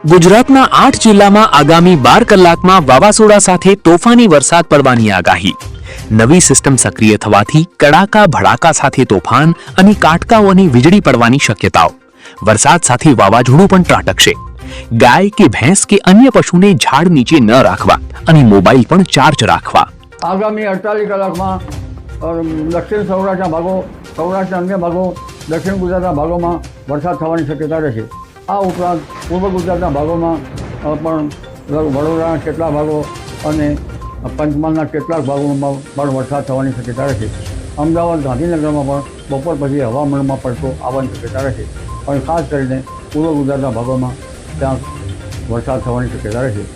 ગુજરાતના 8 જિલ્લામાં આગામી 12 કલાકમાં વાવાઝોડા સાથે તોફાની વરસાદ પડવાની આગાહી। નવી સિસ્ટમ સક્રિય થવાથી કડાકા ભડાકા સાથે તોફાન અને કાટકાઓની વીજળી પડવાની શક્યતાઓ। વરસાદ સાથે વાવાઝોડું પણ ત્રાટકશે। ગાય કે ભેંસ કે અન્ય પશુને ઝાડ નીચે ન રાખવા અને મોબાઈલ પણ ચાર્જ રાખવા। આગામી 48 કલાકમાં દક્ષિણ સૌરાષ્ટ્રના ભાગો, સૌરાષ્ટ્રના અન્ય ભાગો, દક્ષિણ ગુજરાતના ભાગોમાં વરસાદ થવાની શક્યતા રહેશે। આ ઉપરાંત પૂર્વ ગુજરાતના ભાગોમાં પણ વડોદરાના કેટલાક ભાગો અને પંચમહાલના કેટલાક ભાગોમાં પણ વરસાદ થવાની શક્યતા રહેશે। અમદાવાદ, ગાંધીનગરમાં પણ બપોર પછી હવામાનમાં પડતો આવવાની શક્યતા રહેશે અને ખાસ કરીને પૂર્વ ગુજરાતના ભાગોમાં ત્યાં વરસાદ થવાની શક્યતા રહેશે।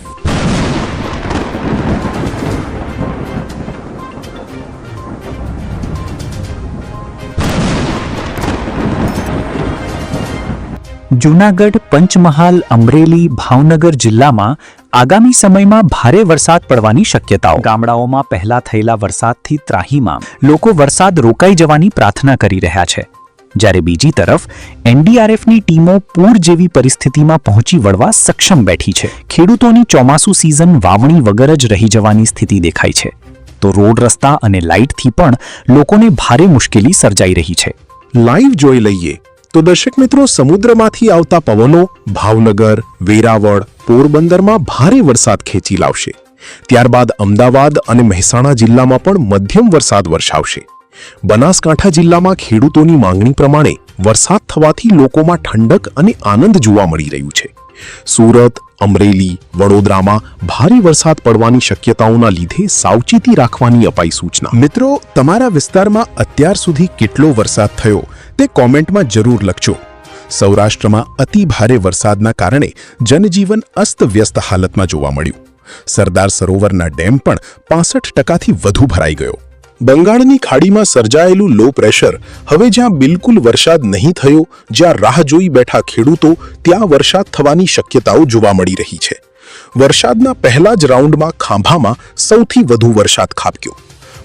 જૂનાગઢ, પંચમહાલ, અમરેલી, ભાવનગર જિલ્લામાં આગામી સમયમાં ભારે વરસાદ પડવાની શક્યતાઓ। ગામડાઓમાં પહેલા થયેલા વરસાદથી ત્રાહીમાં લોકો વરસાદ રોકાઈ જવાની પ્રાર્થના કરી રહ્યા છે, જ્યારે બીજી તરફ એનડીઆરએફની ટીમો પૂર જેવી પરિસ્થિતિમાં પહોંચી વળવા સક્ષમ બેઠી છે। ખેડૂતોની ચોમાસુ સિઝન વાવણી વગર જ રહી જવાની સ્થિતિ દેખાય છે, તો રોડ રસ્તા અને લાઇટથી પણ લોકોને ભારે મુશ્કેલી સર્જાઈ રહી છે। લાઈવ જોઈ લઈએ તો દર્શક મિત્રો, સમુદ્રમાંથી આવતા પવનો ભાવનગર, વેરાવળ, પોરબંદરમાં ભારે વરસાદ ખેંચી લાવશે। ત્યારબાદ અમદાવાદ અને મહેસાણા જિલ્લામાં પણ મધ્યમ વરસાદ વરસાવશે। બનાસકાંઠા જિલ્લામાં ખેડૂતોની માંગણી પ્રમાણે વરસાદ થવાથી લોકોમાં ઠંડક અને આનંદ જોવા મળી રહ્યું છે। સુરત, અમરેલી, વડોદરામાં ભારે વરસાદ પડવાની શક્યતાઓના લીધે સાવચેતી રાખવાની અપાઈ સૂચના। મિત્રો, તમારા વિસ્તારમાં અત્યાર સુધી કેટલો વરસાદ થયો તે કોમેન્ટમાં જરૂર લખજો। સૌરાષ્ટ્રમાં અતિ ભારે વરસાદના કારણે જનજીવન અસ્તવ્યસ્ત હાલતમાં જોવા મળ્યું। સરદાર સરોવરના ડેમ પણ 65% વધુ ભરાઈ ગયો। બંગાળની ખાડીમાં સર્જાયેલું લો પ્રેશર હવે જ્યાં બિલકુલ વરસાદ નહીં થયો, જ્યાં રાહ જોઈ બેઠા ખેડૂતો, ત્યાં વરસાદ થવાની શક્યતાઓ જોવા મળી રહી છે। વરસાદના પહેલા જ રાઉન્ડમાં ખાંભામાં સૌથી વધુ વરસાદ ખાબક્યો।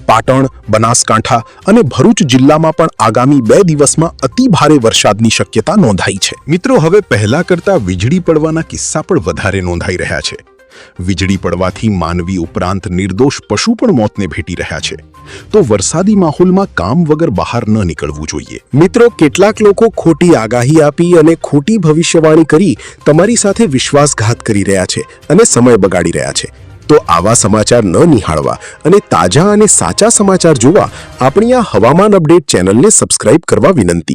પાટણ, બનાસકાંઠા અને ભરૂચ જિલ્લામાં પણ આગામી 2 દિવસમાં અતિ ભારે વરસાદની શક્યતા નોંધાઈ છે। મિત્રો, હવે પહેલા કરતા વીજળી પડવાના કિસ્સા પણ વધારે નોંધાઈ રહ્યા છે। વીજળી પડવાથી માનવી ઉપરાંત નિર્દોષ પશુ પણ મોતને ભેટી રહ્યા છે, તો વરસાદી માહોલમાં કામ વગર બહાર ન નીકળવું જોઈએ। મિત્રો, કેટલાક લોકો ખોટી આગાહી આપી અને ખોટી ભવિષ્યવાણી કરી તમારી સાથે વિશ્વાસઘાત કરી રહ્યા છે અને સમય બગાડી રહ્યા છે। તો આવા સમાચાર ન નિહાળવા અને તાજા અને સાચા સમાચાર જોવા આપણી આ હવામાન અપડેટ ચેનલને સબસ્ક્રાઇબ કરવા વિનંતી।